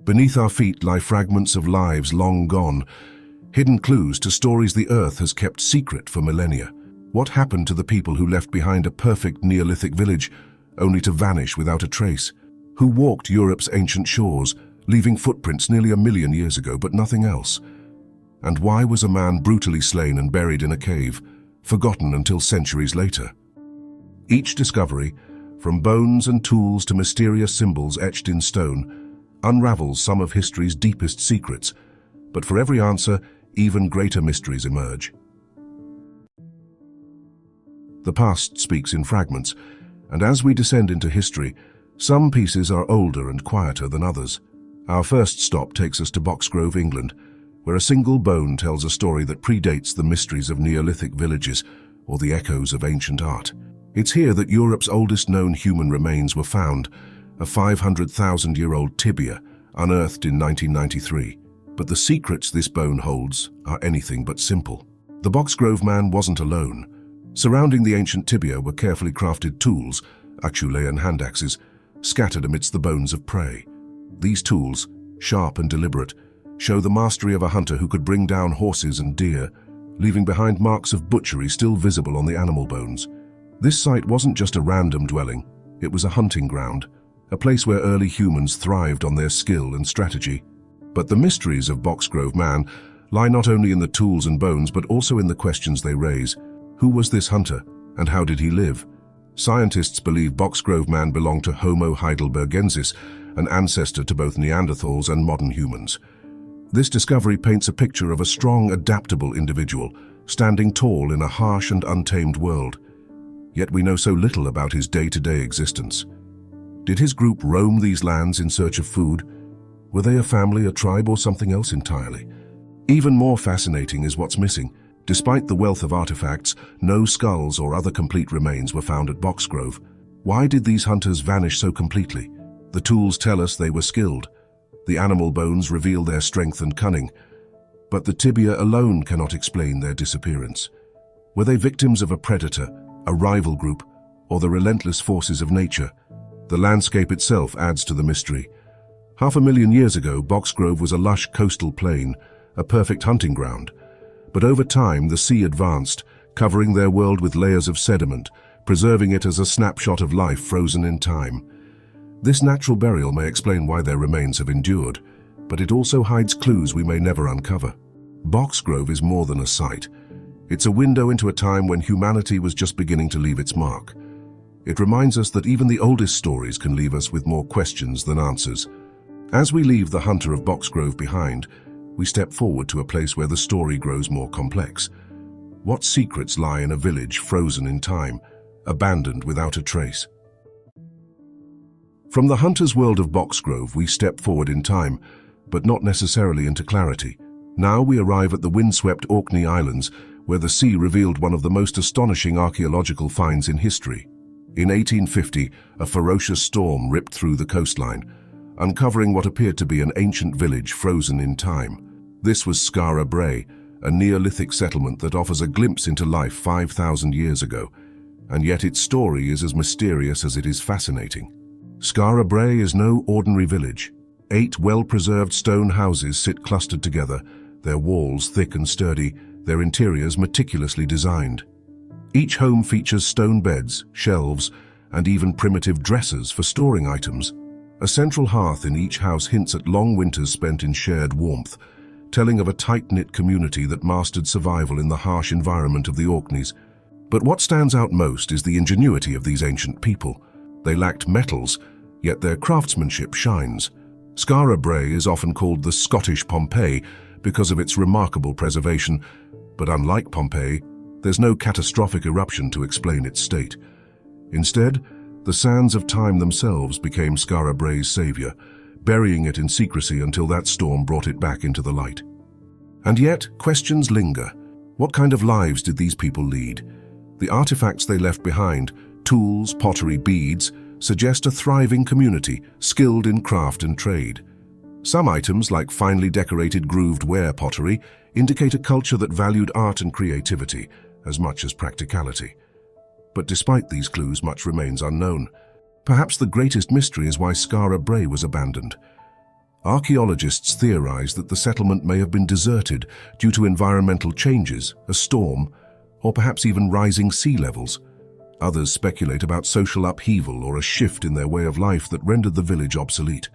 Beneath our feet lie fragments of lives long gone, hidden clues to stories the Earth has kept secret for millennia. What happened to the people who left behind a perfect Neolithic village, only to vanish without a trace? Who walked Europe's ancient shores, leaving footprints nearly 1,000,000 years ago, but nothing else? And why was a man brutally slain and buried in a cave, forgotten until centuries later? Each discovery, from bones and tools to mysterious symbols etched in stone, unravels some of history's deepest secrets. But for every answer, even greater mysteries emerge. The past speaks in fragments, and as we descend into history, some pieces are older and quieter than others. Our first stop takes us to Boxgrove, England, where a single bone tells a story that predates the mysteries of Neolithic villages or the echoes of ancient art. It's here that Europe's oldest known human remains were found, a 500,000-year-old tibia, unearthed in 1993. But the secrets this bone holds are anything but simple. The Boxgrove Man wasn't alone. Surrounding the ancient tibia were carefully crafted tools, Acheulean hand axes, scattered amidst the bones of prey. These tools, sharp and deliberate, show the mastery of a hunter who could bring down horses and deer, leaving behind marks of butchery still visible on the animal bones. This site wasn't just a random dwelling, it was a hunting ground, a place where early humans thrived on their skill and strategy. But the mysteries of Boxgrove Man lie not only in the tools and bones, but also in the questions they raise. Who was this hunter, and how did he live? Scientists believe Boxgrove Man belonged to Homo heidelbergensis, an ancestor to both Neanderthals and modern humans. This discovery paints a picture of a strong, adaptable individual, standing tall in a harsh and untamed world. Yet we know so little about his day-to-day existence. Did his group roam these lands in search of food? Were they a family, a tribe, or something else entirely? Even more fascinating is what's missing. Despite the wealth of artifacts, no skulls or other complete remains were found at Boxgrove. Why did these hunters vanish so completely? The tools tell us they were skilled. The animal bones reveal their strength and cunning. But the tibia alone cannot explain their disappearance. Were they victims of a predator, a rival group, or the relentless forces of nature? The landscape itself adds to the mystery. 500,000 years ago, Boxgrove was a lush coastal plain, a perfect hunting ground. But over time, the sea advanced, covering their world with layers of sediment, preserving it as a snapshot of life frozen in time. This natural burial may explain why their remains have endured, but it also hides clues we may never uncover. Boxgrove is more than a site. It's a window into a time when humanity was just beginning to leave its mark. It reminds us that even the oldest stories can leave us with more questions than answers. As we leave the hunter of Boxgrove behind, we step forward to a place where the story grows more complex. What secrets lie in a village frozen in time, abandoned without a trace? From the hunter's world of Boxgrove, we step forward in time, but not necessarily into clarity. Now we arrive at the windswept Orkney Islands, where the sea revealed one of the most astonishing archaeological finds in history. In 1850, a ferocious storm ripped through the coastline, uncovering what appeared to be an ancient village frozen in time. This was Skara Brae, a Neolithic settlement that offers a glimpse into life 5,000 years ago, and yet its story is as mysterious as it is fascinating. Skara Brae is no ordinary village. 8 well-preserved stone houses sit clustered together, their walls thick and sturdy, their interiors meticulously designed. Each home features stone beds, shelves, and even primitive dressers for storing items. A central hearth in each house hints at long winters spent in shared warmth, telling of a tight-knit community that mastered survival in the harsh environment of the Orkneys. But what stands out most is the ingenuity of these ancient people. They lacked metals, yet their craftsmanship shines. Skara Brae is often called the Scottish Pompeii because of its remarkable preservation, but unlike Pompeii, there's no catastrophic eruption to explain its state. Instead, the sands of time themselves became Skara Brae's savior, burying it in secrecy until that storm brought it back into the light. And yet, questions linger. What kind of lives did these people lead? The artifacts they left behind, tools, pottery, beads, suggest a thriving community, skilled in craft and trade. Some items, like finely decorated grooved ware pottery, indicate a culture that valued art and creativity as much as practicality. But despite these clues, much remains unknown. Perhaps the greatest mystery is why Skara Brae was abandoned. Archaeologists theorize that the settlement may have been deserted due to environmental changes, a storm, or perhaps even rising sea levels. Others speculate about social upheaval or a shift in their way of life that rendered the village obsolete.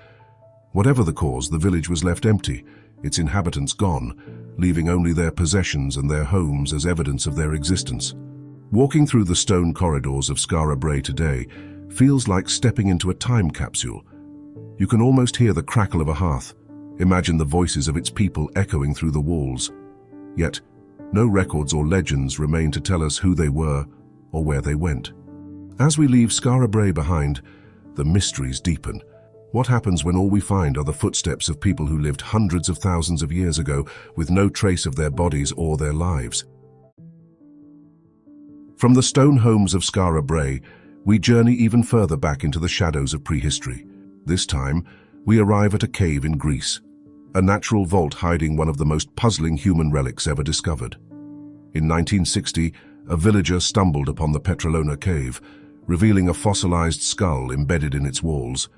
Whatever the cause, the village was left empty, its inhabitants gone, leaving only their possessions and their homes as evidence of their existence. Walking through the stone corridors of Skara Brae today feels like stepping into a time capsule. You can almost hear the crackle of a hearth. Imagine the voices of its people echoing through the walls. Yet, no records or legends remain to tell us who they were or where they went. As we leave Skara Brae behind, the mysteries deepen. What happens when all we find are the footsteps of people who lived hundreds of thousands of years ago with no trace of their bodies or their lives? From the stone homes of Skara Brae, we journey even further back into the shadows of prehistory. This time, we arrive at a cave in Greece, a natural vault hiding one of the most puzzling human relics ever discovered. In 1960, a villager stumbled upon the Petralona cave, revealing a fossilized skull embedded in its walls.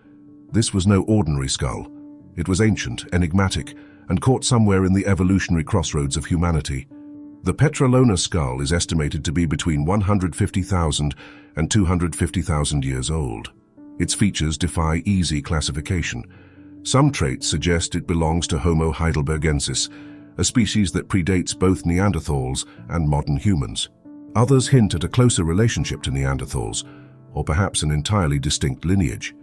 This was no ordinary skull. It was ancient, enigmatic, and caught somewhere in the evolutionary crossroads of humanity. The Petralona Skull is estimated to be between 150,000 and 250,000 years old. Its features defy easy classification. Some traits suggest it belongs to Homo heidelbergensis, a species that predates both Neanderthals and modern humans. Others hint at a closer relationship to Neanderthals, or perhaps an entirely distinct lineage.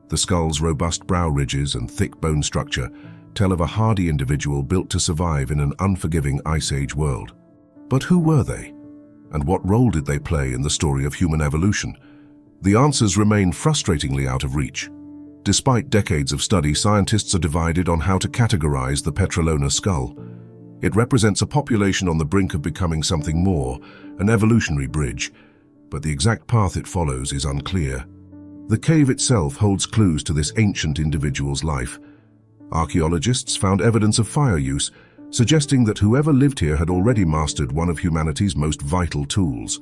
The skull's robust brow ridges and thick bone structure tell of a hardy individual built to survive in an unforgiving Ice Age world. But who were they? And what role did they play in the story of human evolution? The answers remain frustratingly out of reach. Despite decades of study, scientists are divided on how to categorize the Petralona skull. It represents a population on the brink of becoming something more, an evolutionary bridge, but the exact path it follows is unclear. The cave itself holds clues to this ancient individual's life. Archaeologists found evidence of fire use, suggesting that whoever lived here had already mastered one of humanity's most vital tools.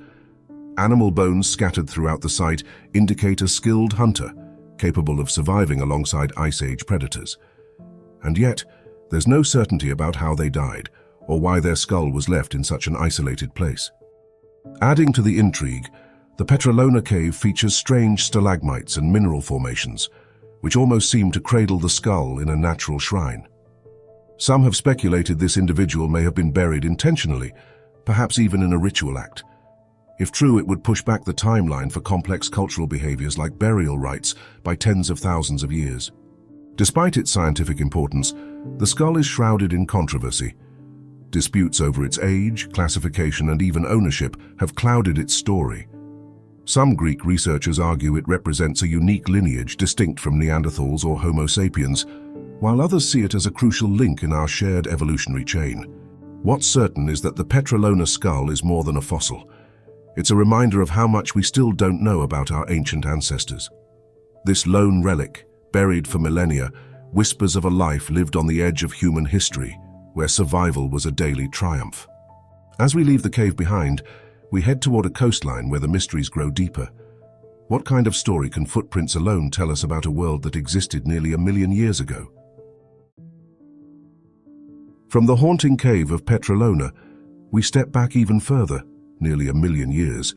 Animal bones scattered throughout the site indicate a skilled hunter, capable of surviving alongside Ice Age predators. And yet, there's no certainty about how they died, or why their skull was left in such an isolated place. Adding to the intrigue, the Petralona cave features strange stalagmites and mineral formations, which almost seem to cradle the skull in a natural shrine. Some have speculated this individual may have been buried intentionally, perhaps even in a ritual act. If true, it would push back the timeline for complex cultural behaviors like burial rites by tens of thousands of years. Despite its scientific importance, the skull is shrouded in controversy. Disputes over its age, classification, and even ownership have clouded its story. Some Greek researchers argue it represents a unique lineage distinct from Neanderthals or Homo sapiens, while others see it as a crucial link in our shared evolutionary chain. What's certain is that the Petralona skull is more than a fossil. It's a reminder of how much we still don't know about our ancient ancestors. This lone relic, buried for millennia, whispers of a life lived on the edge of human history, where survival was a daily triumph. As we leave the cave behind, we head toward a coastline where the mysteries grow deeper. What kind of story can footprints alone tell us about a world that existed nearly 1 million years ago? From the haunting cave of Petralona, we step back even further, nearly 1 million years,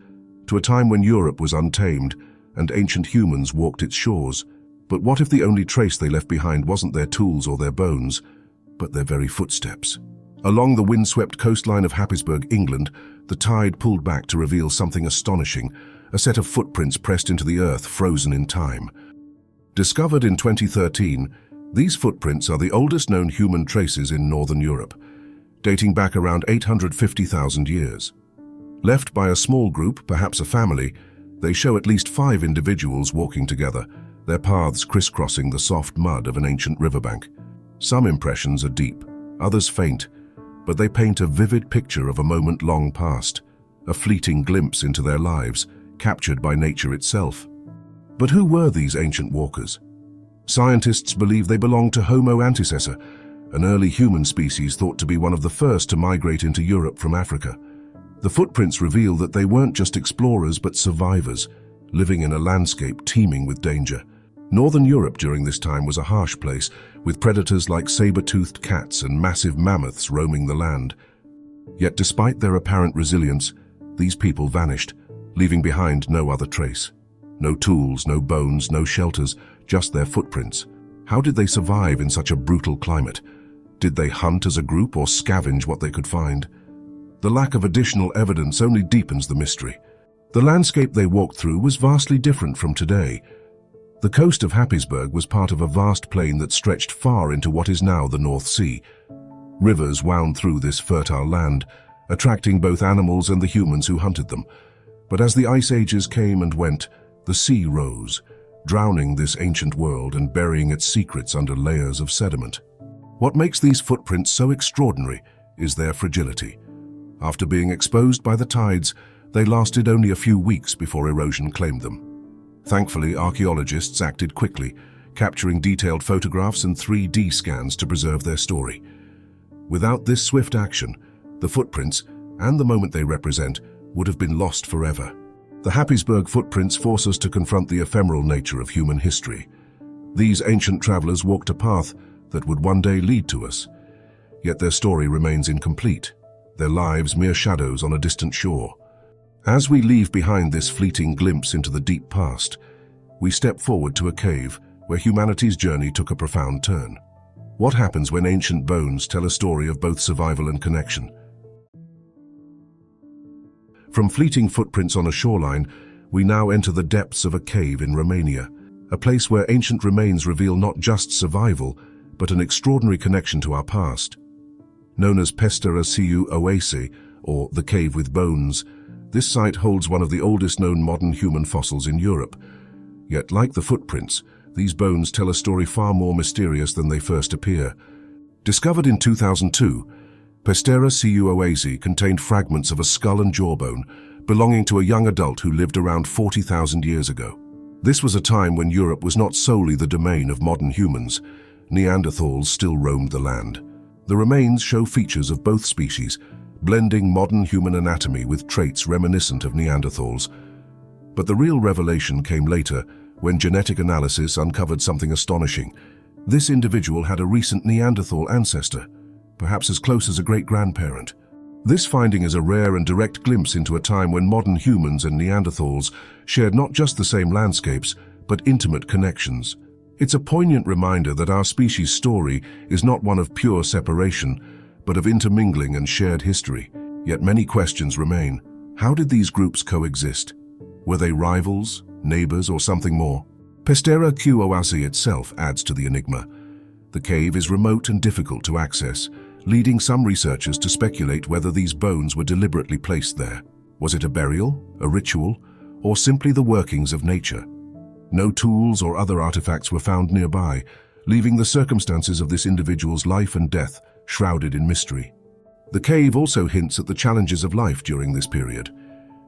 to a time when Europe was untamed and ancient humans walked its shores. But what if the only trace they left behind wasn't their tools or their bones, but their very footsteps? Along the windswept coastline of Happisburgh, England, the tide pulled back to reveal something astonishing, a set of footprints pressed into the earth, frozen in time. Discovered in 2013, these footprints are the oldest known human traces in northern Europe, dating back around 850,000 years. Left by a small group, perhaps a family, they show at least 5 individuals walking together, their paths crisscrossing the soft mud of an ancient riverbank. Some impressions are deep, others faint, but they paint a vivid picture of a moment long past, a fleeting glimpse into their lives, captured by nature itself. But who were these ancient walkers? Scientists believe they belonged to Homo antecessor, an early human species thought to be one of the first to migrate into Europe from Africa. The footprints reveal that they weren't just explorers but survivors, living in a landscape teeming with danger. Northern Europe during this time was a harsh place, with predators like saber-toothed cats and massive mammoths roaming the land. Yet despite their apparent resilience, these people vanished, leaving behind no other trace. No tools, no bones, no shelters, just their footprints. How did they survive in such a brutal climate? Did they hunt as a group or scavenge what they could find? The lack of additional evidence only deepens the mystery. The landscape they walked through was vastly different from today. The coast of Happisburgh was part of a vast plain that stretched far into what is now the North Sea. Rivers wound through this fertile land, attracting both animals and the humans who hunted them. But as the ice ages came and went, the sea rose, drowning this ancient world and burying its secrets under layers of sediment. What makes these footprints so extraordinary is their fragility. After being exposed by the tides, they lasted only a few weeks before erosion claimed them. Thankfully, archaeologists acted quickly, capturing detailed photographs and 3D scans to preserve their story. Without this swift action, the footprints, and the moment they represent, would have been lost forever. The Happisburgh Footprints force us to confront the ephemeral nature of human history. These ancient travelers walked a path that would one day lead to us, yet their story remains incomplete, their lives mere shadows on a distant shore. As we leave behind this fleeting glimpse into the deep past, we step forward to a cave where humanity's journey took a profound turn. What happens when ancient bones tell a story of both survival and connection? From fleeting footprints on a shoreline, we now enter the depths of a cave in Romania, a place where ancient remains reveal not just survival, but an extraordinary connection to our past. Known as Peștera Oase, or the Cave with Bones, this site holds one of the oldest known modern human fossils in Europe. Yet, like the footprints, these bones tell a story far more mysterious than they first appear. Discovered in 2002, Peștera Oase contained fragments of a skull and jawbone belonging to a young adult who lived around 40,000 years ago. This was a time when Europe was not solely the domain of modern humans. Neanderthals still roamed the land. The remains show features of both species, blending modern human anatomy with traits reminiscent of Neanderthals. But the real revelation came later, when genetic analysis uncovered something astonishing. This individual had a recent Neanderthal ancestor, perhaps as close as a great-grandparent. This finding is a rare and direct glimpse into a time when modern humans and Neanderthals shared not just the same landscapes, but intimate connections. It's a poignant reminder that our species' story is not one of pure separation, but of intermingling and shared history. Yet many questions remain. How did these groups coexist? Were they rivals, neighbors, or something more? Peștera Oase itself adds to the enigma. The cave is remote and difficult to access, leading some researchers to speculate whether these bones were deliberately placed there. Was it a burial, a ritual, or simply the workings of nature? No tools or other artifacts were found nearby, leaving the circumstances of this individual's life and death shrouded in mystery. The cave also hints at the challenges of life during this period.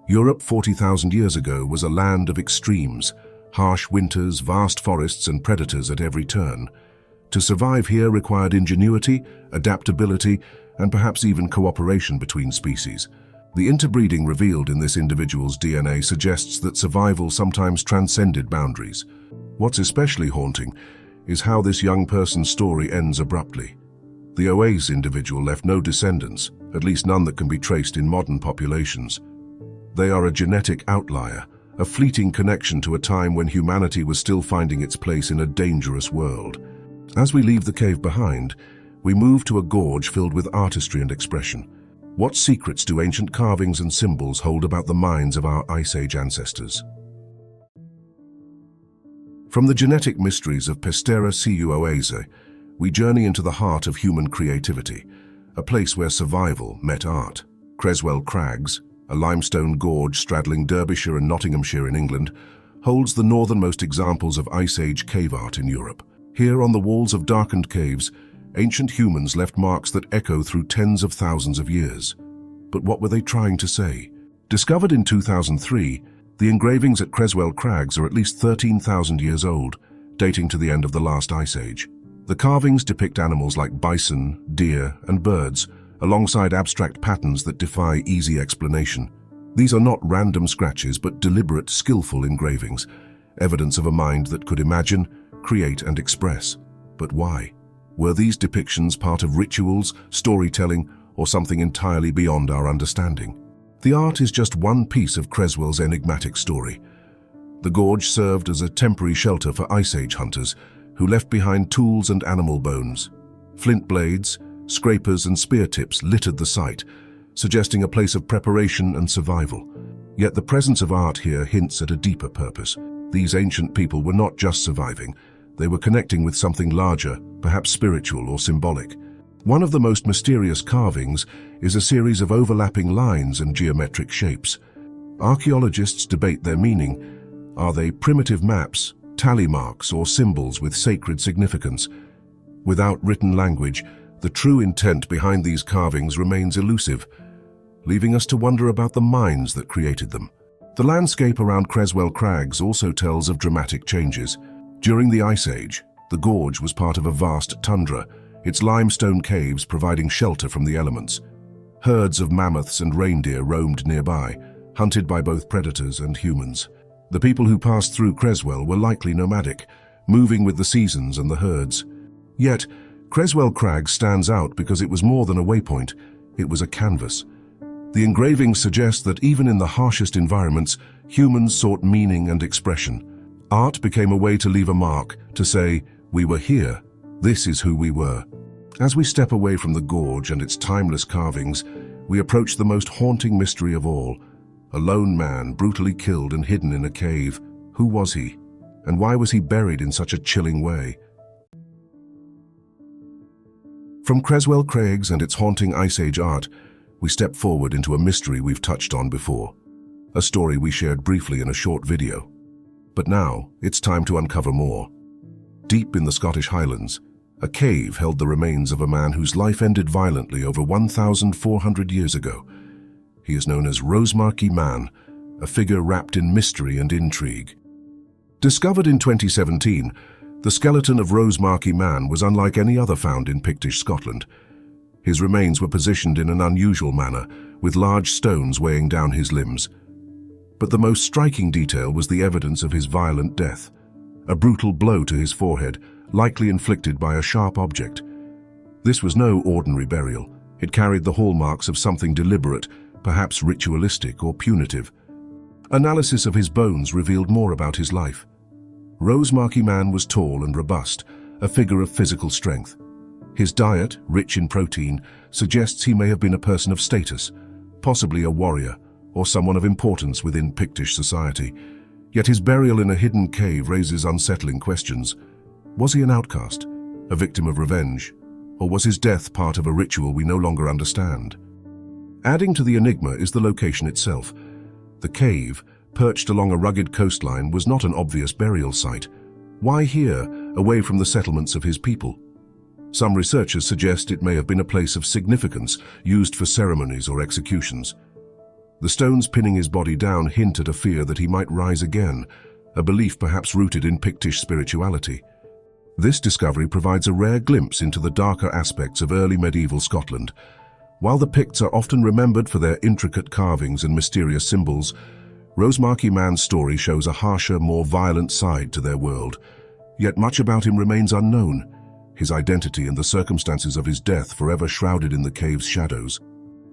Europe 40,000 years ago was a land of extremes, harsh winters, vast forests, and predators at every turn. To survive here required ingenuity, adaptability, and perhaps even cooperation between species. The interbreeding revealed in this individual's DNA suggests that survival sometimes transcended boundaries. What's especially haunting is how this young person's story ends abruptly. The Oase individual left no descendants, at least none that can be traced in modern populations. They are a genetic outlier, a fleeting connection to a time when humanity was still finding its place in a dangerous world. As we leave the cave behind, we move to a gorge filled with artistry and expression. What secrets do ancient carvings and symbols hold about the minds of our Ice Age ancestors? From the genetic mysteries of Peștera Oase, we journey into the heart of human creativity, a place where survival met art. Creswell Crags, a limestone gorge straddling Derbyshire and Nottinghamshire in England, holds the northernmost examples of Ice Age cave art in Europe. Here on the walls of darkened caves, ancient humans left marks that echo through tens of thousands of years. But what were they trying to say? Discovered in 2003, the engravings at Creswell Crags are at least 13,000 years old, dating to the end of the last Ice Age. The carvings depict animals like bison, deer, and birds, alongside abstract patterns that defy easy explanation. These are not random scratches, but deliberate, skillful engravings, evidence of a mind that could imagine, create, and express. But why? Were these depictions part of rituals, storytelling, or something entirely beyond our understanding? The art is just one piece of Creswell's enigmatic story. The gorge served as a temporary shelter for Ice Age hunters who left behind tools and animal bones. Flint blades, scrapers and spear tips littered the site, suggesting a place of preparation and survival. Yet the presence of art here hints at a deeper purpose. These ancient people were not just surviving, they were connecting with something larger, perhaps spiritual or symbolic. One of the most mysterious carvings is a series of overlapping lines and geometric shapes. Archaeologists debate their meaning. Are they primitive maps, tally marks, or symbols with sacred significance? Without written language, the true intent behind these carvings remains elusive, leaving us to wonder about the minds that created them. The landscape around Creswell Crags also tells of dramatic changes. During the Ice Age, the gorge was part of a vast tundra, its limestone caves providing shelter from the elements. Herds of mammoths and reindeer roamed nearby, hunted by both predators and humans. The people who passed through Creswell were likely nomadic, moving with the seasons and the herds. Yet, Creswell Crags stands out because it was more than a waypoint, it was a canvas. The engravings suggest that even in the harshest environments, humans sought meaning and expression. Art became a way to leave a mark, to say, "We were here, this is who we were." As we step away from the gorge and its timeless carvings, we approach the most haunting mystery of all. A lone man brutally killed and hidden in a cave. Who was he? And why was he buried in such a chilling way? From Creswell Crags and its haunting Ice Age art, we step forward into a mystery we've touched on before. A story we shared briefly in a short video. But now, it's time to uncover more. Deep in the Scottish Highlands, a cave held the remains of a man whose life ended violently over 1,400 years ago. He is known as Rosemarkie Man, a figure wrapped in mystery and intrigue. Discovered in 2017, the skeleton of Rosemarkie Man was unlike any other found in Pictish Scotland. His remains were positioned in an unusual manner, with large stones weighing down his limbs. But the most striking detail was the evidence of his violent death. A brutal blow to his forehead, likely inflicted by a sharp object. This was no ordinary burial. It carried the hallmarks of something deliberate, perhaps ritualistic or punitive. Analysis of his bones revealed more about his life. Rosemarkie Man was tall and robust, a figure of physical strength. His diet, rich in protein, suggests he may have been a person of status, possibly a warrior, or someone of importance within Pictish society. Yet his burial in a hidden cave raises unsettling questions. Was he an outcast, a victim of revenge, or was his death part of a ritual we no longer understand? Adding to the enigma is the location itself. The cave, perched along a rugged coastline, was not an obvious burial site. Why here, away from the settlements of his people? Some researchers suggest it may have been a place of significance, used for ceremonies or executions. The stones pinning his body down hint at a fear that he might rise again, a belief perhaps rooted in Pictish spirituality. This discovery provides a rare glimpse into the darker aspects of early medieval Scotland. While the Picts are often remembered for their intricate carvings and mysterious symbols, Rosemarkie Man's story shows a harsher, more violent side to their world. Yet much about him remains unknown, his identity and the circumstances of his death forever shrouded in the cave's shadows.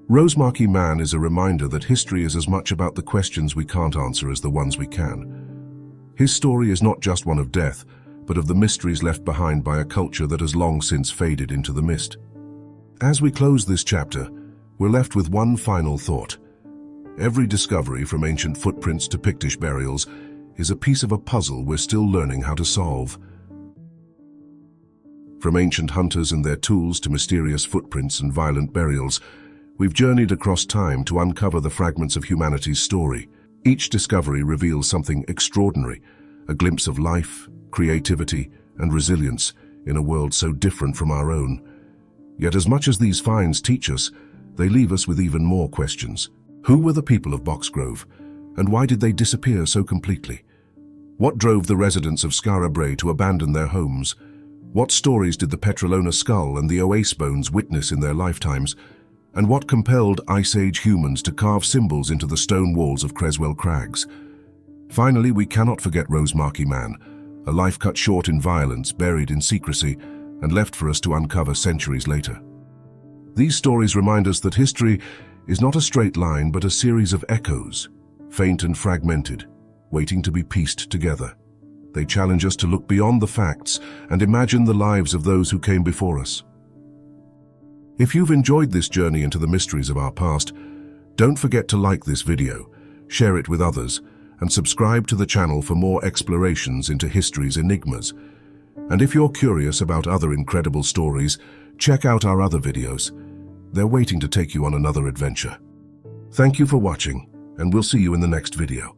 Rosemarkie Man is a reminder that history is as much about the questions we can't answer as the ones we can. His story is not just one of death, but of the mysteries left behind by a culture that has long since faded into the mist. As we close this chapter, we're left with one final thought. Every discovery, from ancient footprints to Pictish burials, is a piece of a puzzle we're still learning how to solve. From ancient hunters and their tools to mysterious footprints and violent burials, we've journeyed across time to uncover the fragments of humanity's story. Each discovery reveals something extraordinary, a glimpse of life, creativity, and resilience in a world so different from our own. Yet as much as these finds teach us, they leave us with even more questions. Who were the people of Boxgrove, and why did they disappear so completely? What drove the residents of Skara Brae to abandon their homes? What stories did the Petralona Skull and the Oase bones witness in their lifetimes? And what compelled Ice Age humans to carve symbols into the stone walls of Creswell Crags? Finally, we cannot forget Rosemarkie Man, a life cut short in violence, buried in secrecy, and left for us to uncover centuries later. These stories remind us that history is not a straight line but a series of echoes, faint and fragmented, waiting to be pieced together. They challenge us to look beyond the facts and imagine the lives of those who came before us. If you've enjoyed this journey into the mysteries of our past, don't forget to like this video, share it with others, and subscribe to the channel for more explorations into history's enigmas. And if you're curious about other incredible stories, check out our other videos. They're waiting to take you on another adventure. Thank you for watching, and we'll see you in the next video.